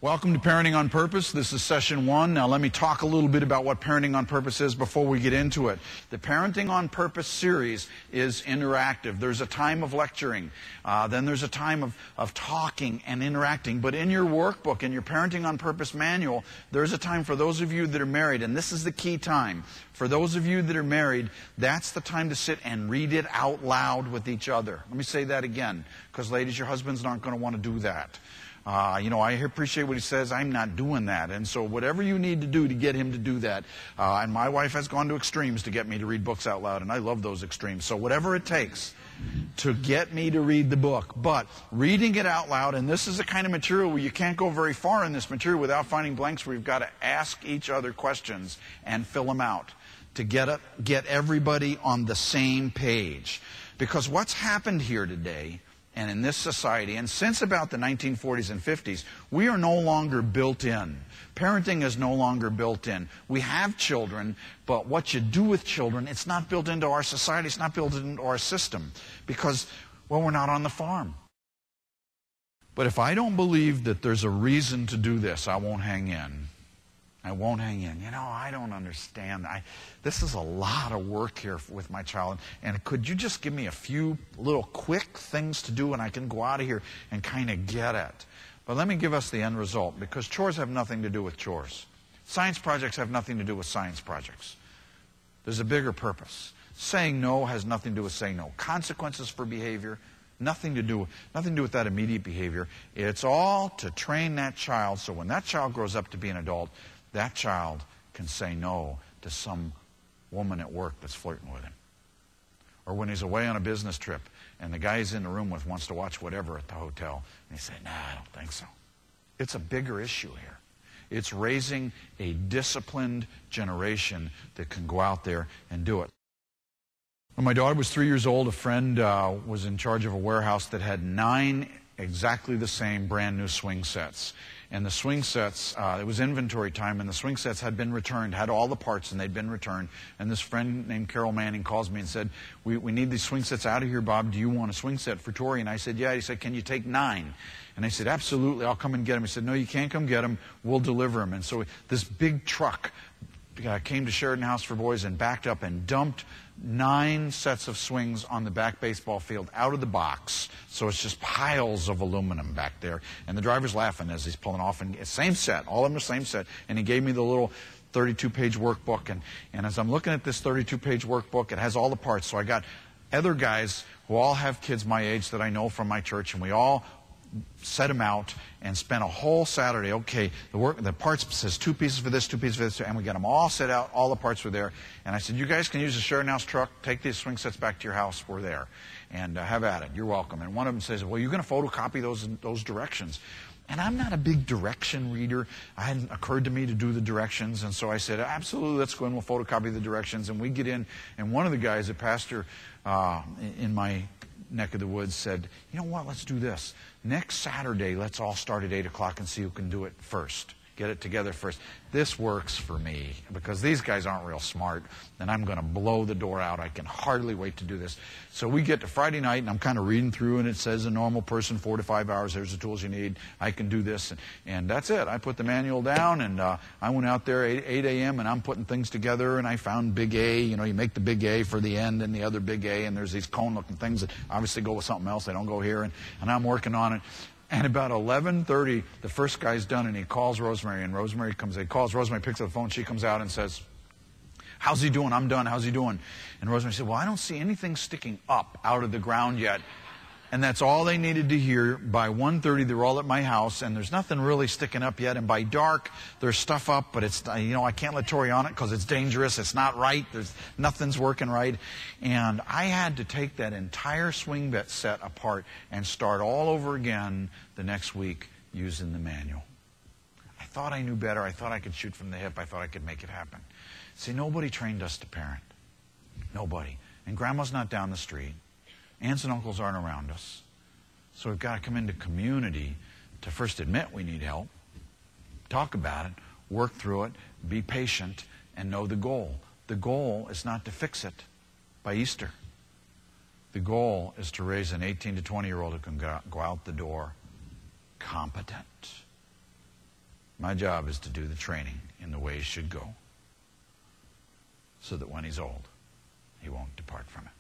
Welcome to Parenting on Purpose. This is session 1. Now let me talk a little bit about what Parenting on Purpose is before we get into it. The Parenting on Purpose series is interactive. There's a time of lecturing. Then there's a time of talking and interacting. But in your workbook, in your Parenting on Purpose manual, there's a time for those of you that are married, and this is the key time. For those of you that are married, that's the time to sit and read it out loud with each other. Let me say that again, because ladies, your husbands aren't going to want to do that. I appreciate what he says. I'm not doing that. And so whatever you need to do to get him to do that. And my wife has gone to extremes to get me to read books out loud, and I love those extremes. So whatever it takes to get me to read the book. But reading it out loud, and this is the kind of material where you can't go very far in this material without finding blanks, where you've got to ask each other questions and fill them out to get everybody on the same page. Because what's happened here today, and in this society, and since about the 1940s and 50s, we are no longer built in. Parenting is no longer built in. We have children, but what you do with children, it's not built into our society, it's not built into our system, because, well, we're not on the farm. But if I don't believe that there's a reason to do this, I won't hang in. I won't hang in. I don't understand. This is a lot of work here with my child. And could you just give me a few little quick things to do and I can go out of here and kind of get it? But let me give us the end result, because chores have nothing to do with chores. Science projects have nothing to do with science projects. There's a bigger purpose. Saying no has nothing to do with saying no. Consequences for behavior, nothing to do with that immediate behavior. It's all to train that child so when that child grows up to be an adult, that child can say no to some woman at work that's flirting with him. Or when he's away on a business trip and the guy he's in the room with wants to watch whatever at the hotel, and he says, "Nah, I don't think so." It's a bigger issue here. It's raising a disciplined generation that can go out there and do it. When my daughter was 3 years old, a friend was in charge of a warehouse that had 9 exactly the same brand new swing sets. And the swing sets, it was inventory time, and the swing sets had been returned, had all the parts, and they'd been returned. And this friend named Carol Manning calls me and said, we need these swing sets out of here, Bob. Do you want a swing set for Tori? And I said, yeah. He said, can you take 9? And I said, absolutely, I'll come and get them. He said, no, you can't come get them. We'll deliver them. And so this big truck came to Sheridan House for Boys and backed up and dumped 9 sets of swings on the back baseball field out of the box. So it's just piles of aluminum back there. And the driver's laughing as he's pulling off. And same set, all of them the same set. And he gave me the little 32-page workbook. And as I'm looking at this 32-page workbook, it has all the parts. So I got other guys who all have kids my age that I know from my church, and we all set them out and spent a whole Saturday. Okay, the parts says 2 pieces for this, 2 pieces for this, and we got them all set out. All the parts were there. And I said, you guys can use the Sheridan House truck. Take these swing sets back to your house. We're there. And have at it. You're welcome. And one of them says, well, you're going to photocopy those directions. And I'm not a big direction reader. It hadn't occurred to me to do the directions. And so I said, absolutely, let's go in. We'll photocopy the directions. And we get in. And one of the guys, a pastor in my neck of the woods, said, you know what, let's do this. Next Saturday, let's all start at 8 o'clock and see who can do it first. Get it together first. This works for me because these guys aren't real smart, and I'm going to blow the door out. I can hardly wait to do this. So we get to Friday night, and I'm kind of reading through, and it says a normal person, 4 to 5 hours. There's the tools you need. I can do this, and that's it. I put the manual down, and I went out there at 8 a.m., and I'm putting things together, and I found big A. You make the big A for the end and the other big A, and there's these cone-looking things that obviously go with something else. They don't go here, and I'm working on it. And about 11:30, the first guy's done, and he calls Rosemary, and Rosemary comes. He calls Rosemary, picks up the phone. She comes out and says, how's he doing? I'm done. How's he doing? And Rosemary said, well, I don't see anything sticking up out of the ground yet. And that's all they needed to hear. By 1:30, they were all at my house, and there's nothing really sticking up yet. And by dark, there's stuff up, but it's, I can't let Tori on it because it's dangerous. It's not right. Nothing's working right. And I had to take that entire swing set apart and start all over again the next week using the manual. I thought I knew better. I thought I could shoot from the hip. I thought I could make it happen. See, nobody trained us to parent. Nobody. And Grandma's not down the street. Aunts and uncles aren't around us. So we've got to come into community to first admit we need help, talk about it, work through it, be patient, and know the goal. The goal is not to fix it by Easter. The goal is to raise an 18 to 20-year-old who can go out the door competent. My job is to do the training in the way he should go, so that when he's old, he won't depart from it.